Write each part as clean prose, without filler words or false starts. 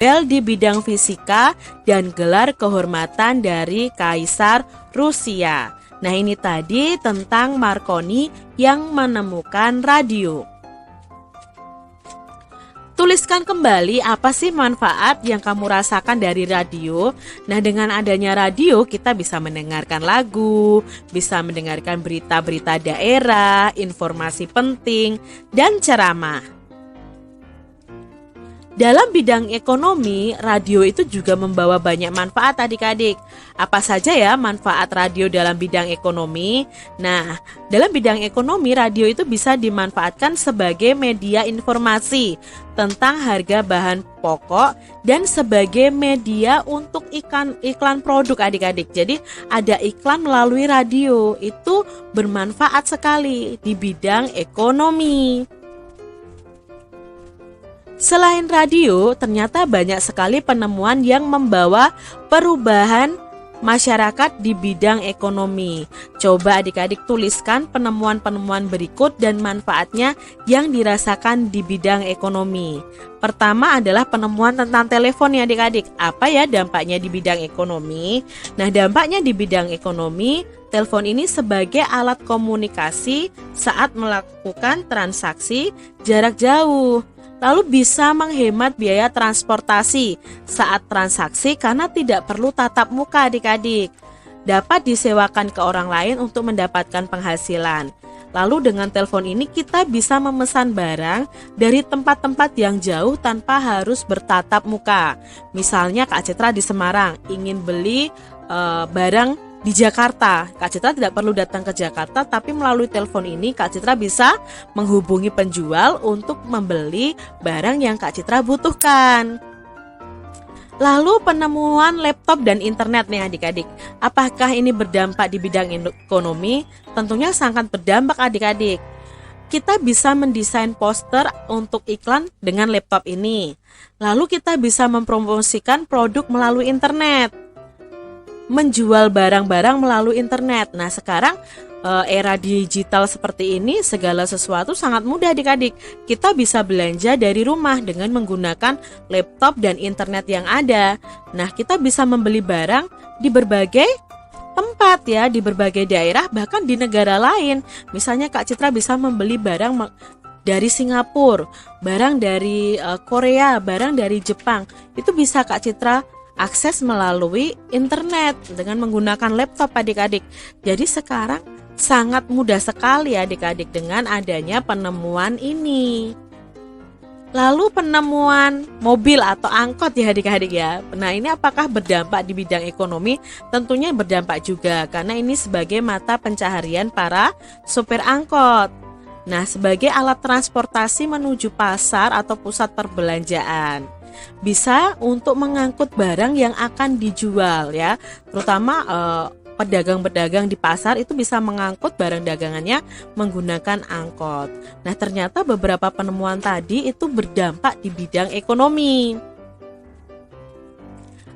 Nobel di bidang fisika dan gelar kehormatan dari Kaisar Rusia. Nah, ini tadi tentang Marconi yang menemukan radio. Tuliskan kembali apa sih manfaat yang kamu rasakan dari radio. Nah, dengan adanya radio kita bisa mendengarkan lagu, bisa mendengarkan berita-berita daerah, informasi penting, dan ceramah. Dalam bidang ekonomi, radio itu juga membawa banyak manfaat adik-adik. Apa saja ya manfaat radio dalam bidang ekonomi? Nah, dalam bidang ekonomi, radio itu bisa dimanfaatkan sebagai media informasi tentang harga bahan pokok dan sebagai media untuk iklan produk adik-adik. Jadi ada iklan melalui radio, itu bermanfaat sekali di bidang ekonomi. Selain radio, ternyata banyak sekali penemuan yang membawa perubahan masyarakat di bidang ekonomi. Coba adik-adik tuliskan penemuan-penemuan berikut dan manfaatnya yang dirasakan di bidang ekonomi. Pertama adalah penemuan tentang telepon ya adik-adik. Apa ya dampaknya di bidang ekonomi? Nah, dampaknya di bidang ekonomi, telepon ini sebagai alat komunikasi saat melakukan transaksi jarak jauh. Lalu bisa menghemat biaya transportasi saat transaksi karena tidak perlu tatap muka adik-adik. Dapat disewakan ke orang lain untuk mendapatkan penghasilan. Lalu dengan telepon ini kita bisa memesan barang dari tempat-tempat yang jauh tanpa harus bertatap muka. Misalnya Kak Citra di Semarang ingin beli barang di Jakarta. Kak Citra tidak perlu datang ke Jakarta, tapi melalui telepon ini Kak Citra bisa menghubungi penjual untuk membeli barang yang Kak Citra butuhkan. Lalu penemuan laptop dan internet nih adik-adik. Apakah ini berdampak di bidang ekonomi? Tentunya sangat berdampak adik-adik. Kita bisa mendesain poster untuk iklan dengan laptop ini. Lalu kita bisa mempromosikan produk melalui internet, menjual barang-barang melalui internet. Nah, sekarang era digital seperti ini, segala sesuatu sangat mudah adik-adik. Kita bisa belanja dari rumah dengan menggunakan laptop dan internet yang ada. Nah, kita bisa membeli barang di berbagai tempat ya, di berbagai daerah, bahkan di negara lain. Misalnya Kak Citra bisa membeli barang dari Singapura, barang dari Korea, barang dari Jepang. Itu bisa Kak Citra akses melalui internet dengan menggunakan laptop adik-adik. Jadi sekarang sangat mudah sekali adik-adik dengan adanya penemuan ini. Lalu penemuan mobil atau angkot ya adik-adik ya. Nah, ini apakah berdampak di bidang ekonomi? Tentunya berdampak juga karena ini sebagai mata pencaharian para sopir angkot. Nah, sebagai alat transportasi menuju pasar atau pusat perbelanjaan. Bisa untuk mengangkut barang yang akan dijual ya, terutama pedagang-pedagang di pasar itu bisa mengangkut barang dagangannya menggunakan angkot. Nah, ternyata beberapa penemuan tadi itu berdampak di bidang ekonomi.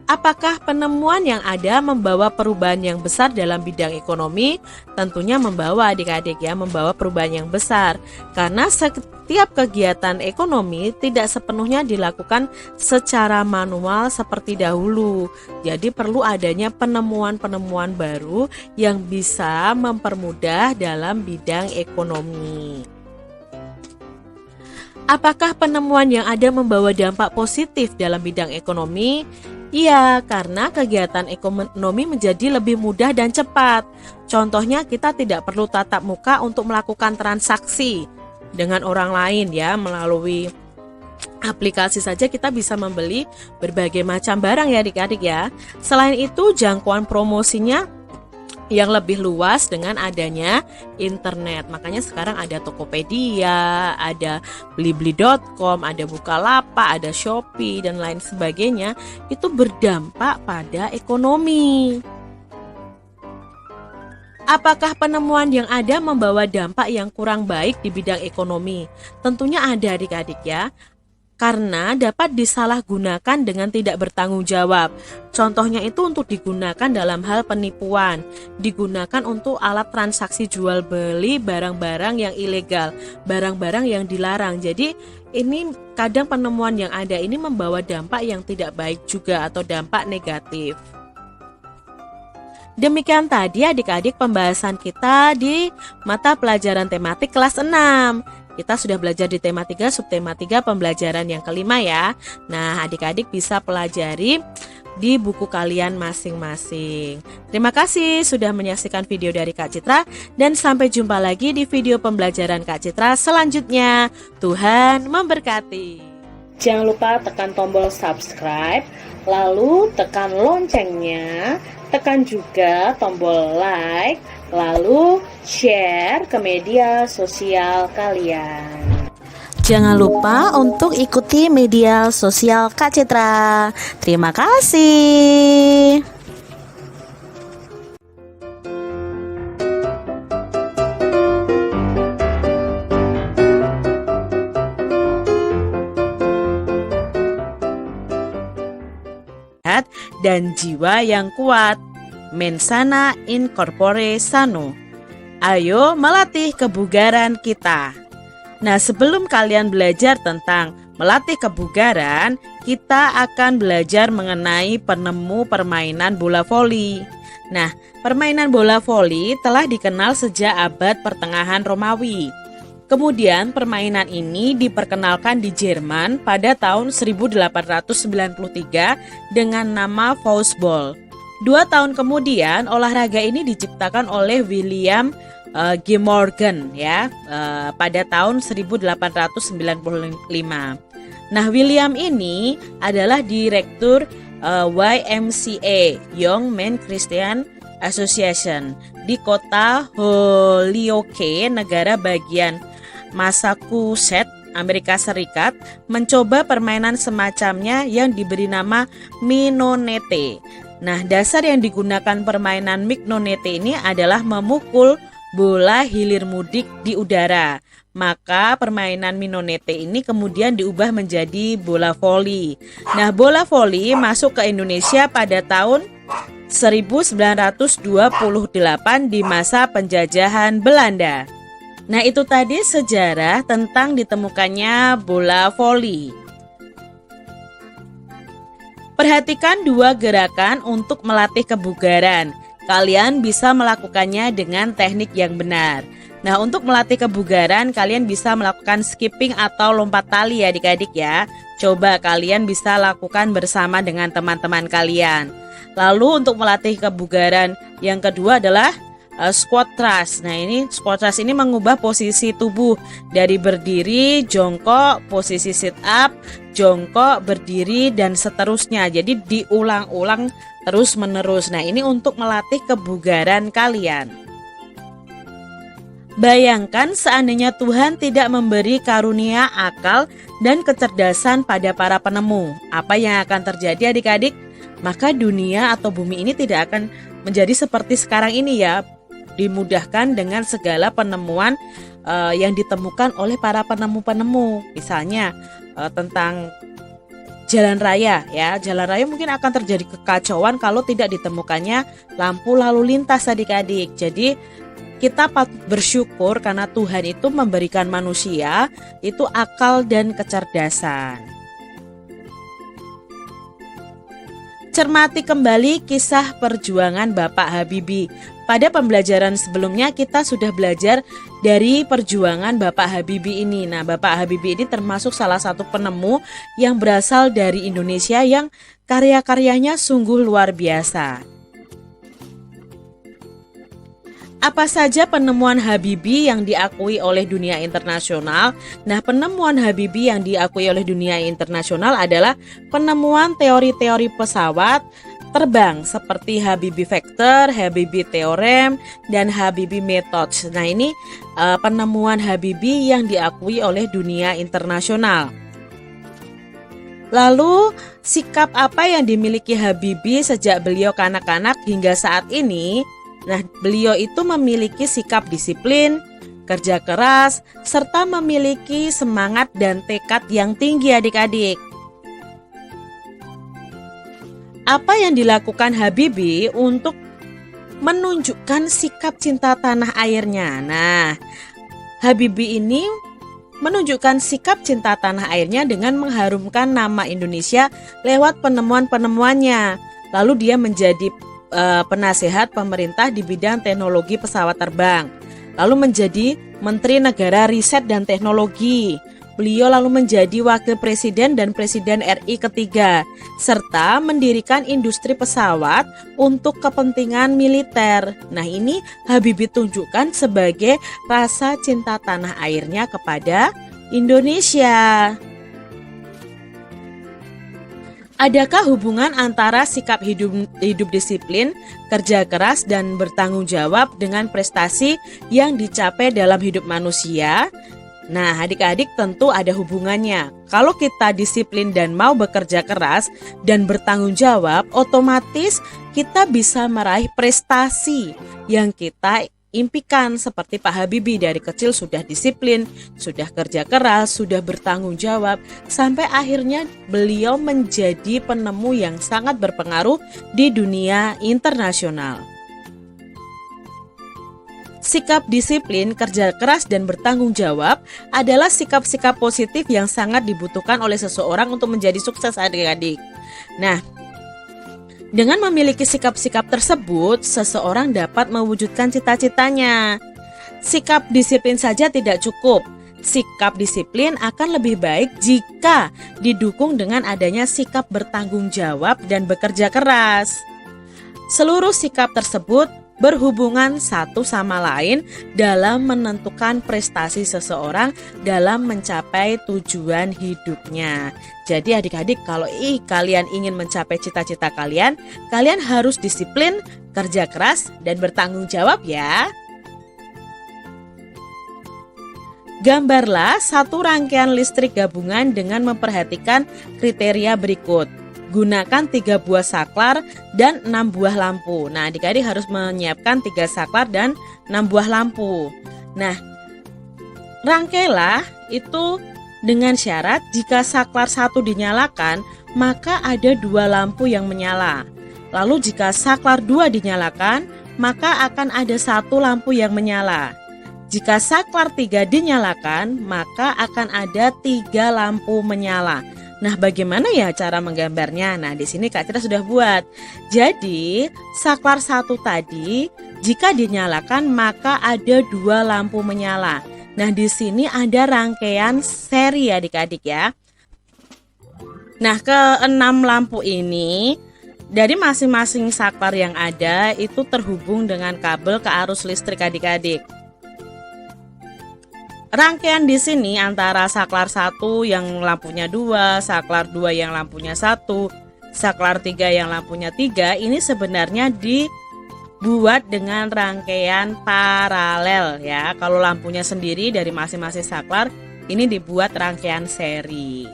Apakah penemuan yang ada membawa perubahan yang besar dalam bidang ekonomi? Tentunya membawa adik-adik ya, membawa perubahan yang besar. Karena setiap kegiatan ekonomi tidak sepenuhnya dilakukan secara manual seperti dahulu. Jadi perlu adanya penemuan-penemuan baru yang bisa mempermudah dalam bidang ekonomi. Apakah penemuan yang ada membawa dampak positif dalam bidang ekonomi? Iya, karena kegiatan ekonomi menjadi lebih mudah dan cepat. Contohnya kita tidak perlu tatap muka untuk melakukan transaksi dengan orang lain ya, melalui aplikasi saja kita bisa membeli berbagai macam barang ya adik-adik ya. Selain itu jangkauan promosinya yang lebih luas dengan adanya internet. Makanya sekarang ada Tokopedia, ada Blibli.com, ada Bukalapak, ada Shopee dan lain sebagainya. Itu berdampak pada ekonomi. Apakah penemuan yang ada membawa dampak yang kurang baik di bidang ekonomi? Tentunya ada adik-adik ya. karena dapat disalahgunakan dengan tidak bertanggung jawab. Contohnya itu untuk digunakan dalam hal penipuan, digunakan untuk alat transaksi jual beli barang-barang yang ilegal, barang-barang yang dilarang. Jadi ini kadang penemuan yang ada ini membawa dampak yang tidak baik juga atau dampak negatif. Demikian tadi adik-adik pembahasan kita di mata pelajaran tematik kelas 6. Kita sudah belajar di tema 3, subtema 3 pembelajaran yang kelima ya. Nah, adik-adik bisa pelajari di buku kalian masing-masing. Terima kasih sudah menyaksikan video dari Kak Citra dan sampai jumpa lagi di video pembelajaran Kak Citra selanjutnya. Tuhan memberkati. Jangan lupa tekan tombol subscribe, lalu tekan loncengnya, tekan juga tombol like, lalu share ke media sosial kalian. Jangan lupa untuk ikuti media sosial Kak Citra. Terima kasih. Dan jiwa yang kuat. Mensana in corpore sano. Ayo melatih kebugaran kita. Nah, sebelum kalian belajar tentang melatih kebugaran, kita akan belajar mengenai penemu permainan bola voli. Nah, permainan bola voli telah dikenal sejak abad pertengahan Romawi. Kemudian permainan ini diperkenalkan di Jerman pada tahun 1893 dengan nama Faustball. 2 tahun kemudian olahraga ini diciptakan oleh William G. Morgan ya pada tahun 1895. Nah, William ini adalah direktur YMCA Young Men Christian Association di kota Holyoke, negara bagian Massachusetts, Amerika Serikat, mencoba permainan semacamnya yang diberi nama Minonete. Nah, dasar yang digunakan permainan Minonete ini adalah memukul bola hilir mudik di udara. Maka permainan Minonete ini kemudian diubah menjadi bola voli. Nah, bola voli masuk ke Indonesia pada tahun 1928 di masa penjajahan Belanda. Nah, itu tadi sejarah tentang ditemukannya bola voli. Perhatikan 2 gerakan untuk melatih kebugaran. Kalian bisa melakukannya dengan teknik yang benar. Nah, untuk melatih kebugaran, kalian bisa melakukan skipping atau lompat tali ya adik-adik ya. Coba kalian bisa lakukan bersama dengan teman-teman kalian. Lalu untuk melatih kebugaran yang kedua adalah squat thrust. Nah, ini squat thrust ini mengubah posisi tubuh dari berdiri, jongkok, posisi sit up, jongkok, berdiri, dan seterusnya. Jadi diulang-ulang terus menerus. Nah, ini untuk melatih kebugaran kalian. Bayangkan seandainya Tuhan tidak memberi karunia akal dan kecerdasan pada para penemu. Apa yang akan terjadi adik-adik? Maka dunia atau bumi ini tidak akan menjadi seperti sekarang ini ya. Dimudahkan dengan segala penemuan yang ditemukan oleh para penemu-penemu. Misalnya tentang jalan raya ya. Jalan raya mungkin akan terjadi kekacauan kalau tidak ditemukannya lampu lalu lintas adik-adik. Jadi kita patut bersyukur karena Tuhan itu memberikan manusia itu akal dan kecerdasan. Cermati kembali kisah perjuangan Bapak Habibie. Pada pembelajaran sebelumnya kita sudah belajar dari perjuangan Bapak Habibie ini. Nah, Bapak Habibie ini termasuk salah satu penemu yang berasal dari Indonesia yang karya-karyanya sungguh luar biasa. Apa saja penemuan Habibie yang diakui oleh dunia internasional? Nah, penemuan Habibie yang diakui oleh dunia internasional adalah penemuan teori-teori pesawat terbang seperti Habibie Vector, Habibie Theorem, dan Habibie Methods. Nah, ini penemuan Habibie yang diakui oleh dunia internasional. Lalu, sikap apa yang dimiliki Habibie sejak beliau kanak-kanak hingga saat ini? Nah, beliau itu memiliki sikap disiplin, kerja keras, serta memiliki semangat dan tekad yang tinggi adik-adik. Apa yang dilakukan Habibie untuk menunjukkan sikap cinta tanah airnya? Nah, Habibie ini menunjukkan sikap cinta tanah airnya dengan mengharumkan nama Indonesia lewat penemuan-penemuannya. Lalu dia menjadi penasehat pemerintah di bidang teknologi pesawat terbang. Lalu menjadi Menteri Negara Riset dan Teknologi. Beliau lalu menjadi Wakil Presiden dan Presiden RI ketiga, serta mendirikan industri pesawat untuk kepentingan militer. Nah, ini Habibie tunjukkan sebagai rasa cinta tanah airnya kepada Indonesia. Adakah hubungan antara sikap hidup disiplin, kerja keras, dan bertanggung jawab dengan prestasi yang dicapai dalam hidup manusia? Nah, adik-adik tentu ada hubungannya. Kalau kita disiplin dan mau bekerja keras dan bertanggung jawab, otomatis kita bisa meraih prestasi yang kita impikan. Seperti Pak Habibie, dari kecil sudah disiplin, sudah kerja keras, sudah bertanggung jawab, sampai akhirnya beliau menjadi penemu yang sangat berpengaruh di dunia internasional. Sikap disiplin, kerja keras, dan bertanggung jawab adalah sikap-sikap positif yang sangat dibutuhkan oleh seseorang untuk menjadi sukses adik-adik. Nah, dengan memiliki sikap-sikap tersebut, seseorang dapat mewujudkan cita-citanya. Sikap disiplin saja tidak cukup. Sikap disiplin akan lebih baik jika didukung dengan adanya sikap bertanggung jawab dan bekerja keras. Seluruh sikap tersebut berhubungan satu sama lain dalam menentukan prestasi seseorang dalam mencapai tujuan hidupnya. Jadi adik-adik, kalau kalian ingin mencapai cita-cita kalian, kalian harus disiplin, kerja keras, dan bertanggung jawab ya. Gambarlah satu rangkaian listrik gabungan dengan memperhatikan kriteria berikut. Gunakan 3 buah saklar dan 6 buah lampu. Nah, adik-adik harus menyiapkan 3 saklar dan 6 buah lampu. Nah, rangkailah itu dengan syarat jika saklar 1 dinyalakan, maka ada 2 lampu yang menyala. Lalu jika saklar 2 dinyalakan, maka akan ada 1 lampu yang menyala. Jika saklar 3 dinyalakan, maka akan ada 3 lampu menyala. Nah, bagaimana ya cara menggambarnya? Nah, di sini Kak Citra sudah buat. Jadi, saklar 1 tadi jika dinyalakan maka ada 2 lampu menyala. Nah, di sini ada rangkaian seri adik-adik ya. Nah, ke-6 lampu ini dari masing-masing saklar yang ada itu terhubung dengan kabel ke arus listrik adik-adik. Rangkaian di sini antara saklar 1 yang lampunya 2, saklar 2 yang lampunya 1, saklar 3 yang lampunya 3 ini sebenarnya dibuat dengan rangkaian paralel ya. Kalau lampunya sendiri dari masing-masing saklar ini dibuat rangkaian seri.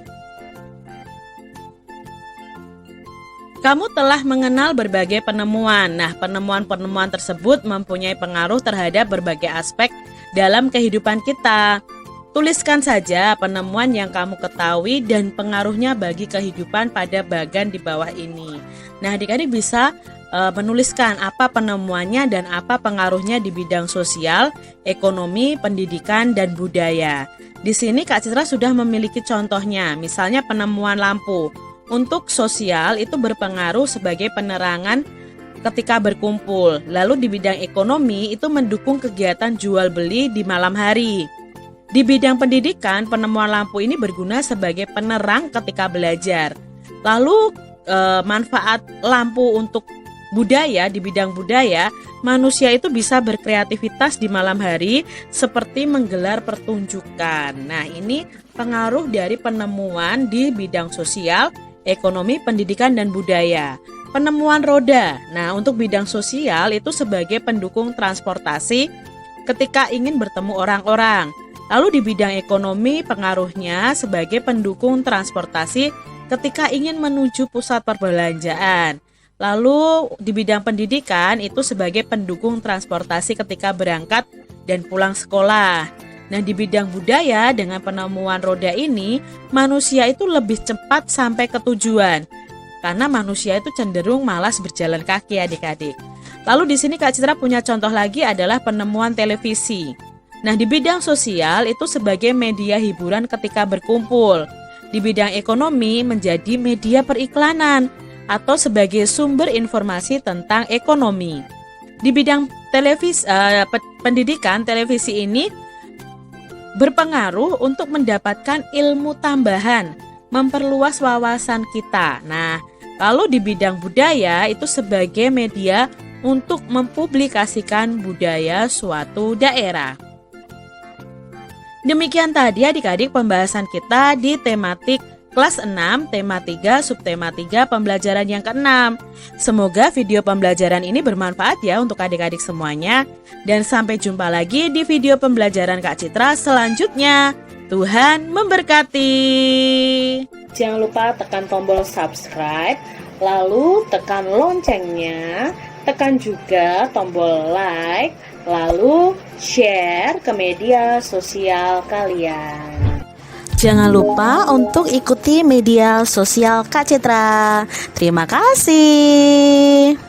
Kamu telah mengenal berbagai penemuan. Nah, penemuan-penemuan tersebut mempunyai pengaruh terhadap berbagai aspek dalam kehidupan kita. Tuliskan saja penemuan yang kamu ketahui dan pengaruhnya bagi kehidupan pada bagan di bawah ini. Nah, adik-adik bisa menuliskan apa penemuannya dan apa pengaruhnya di bidang sosial, ekonomi, pendidikan, dan budaya. Di sini Kak Citra sudah memiliki contohnya, misalnya penemuan lampu. Untuk sosial itu berpengaruh sebagai penerangan ketika berkumpul. Lalu di bidang ekonomi itu mendukung kegiatan jual beli di malam hari. Di bidang pendidikan, penemuan lampu ini berguna sebagai penerang ketika belajar. Lalu manfaat lampu untuk budaya, di bidang budaya, manusia itu bisa berkreativitas di malam hari seperti menggelar pertunjukan. Nah, ini pengaruh dari penemuan di bidang sosial, ekonomi, pendidikan, dan budaya. Penemuan roda. Nah, untuk bidang sosial itu sebagai pendukung transportasi ketika ingin bertemu orang-orang. Lalu di bidang ekonomi pengaruhnya sebagai pendukung transportasi ketika ingin menuju pusat perbelanjaan. Lalu di bidang pendidikan itu sebagai pendukung transportasi ketika berangkat dan pulang sekolah. Nah, di bidang budaya dengan penemuan roda ini, manusia itu lebih cepat sampai ke tujuan. Karena manusia itu cenderung malas berjalan kaki adik-adik. Lalu di sini Kak Citra punya contoh lagi adalah penemuan televisi. Nah, di bidang sosial itu sebagai media hiburan ketika berkumpul. Di bidang ekonomi menjadi media periklanan atau sebagai sumber informasi tentang ekonomi. Di bidang pendidikan, televisi ini berpengaruh untuk mendapatkan ilmu tambahan, memperluas wawasan kita. Nah, kalau di bidang budaya itu sebagai media untuk mempublikasikan budaya suatu daerah. Demikian tadi adik-adik pembahasan kita di tematik kelas 6, tema 3, subtema 3, pembelajaran yang ke-6. Semoga video pembelajaran ini bermanfaat ya untuk adik-adik semuanya. Dan sampai jumpa lagi di video pembelajaran Kak Citra selanjutnya. Tuhan memberkati. Jangan lupa tekan tombol subscribe, lalu tekan loncengnya, tekan juga tombol like, lalu share ke media sosial kalian. Jangan lupa untuk ikuti media sosial Kak Citra. Terima kasih.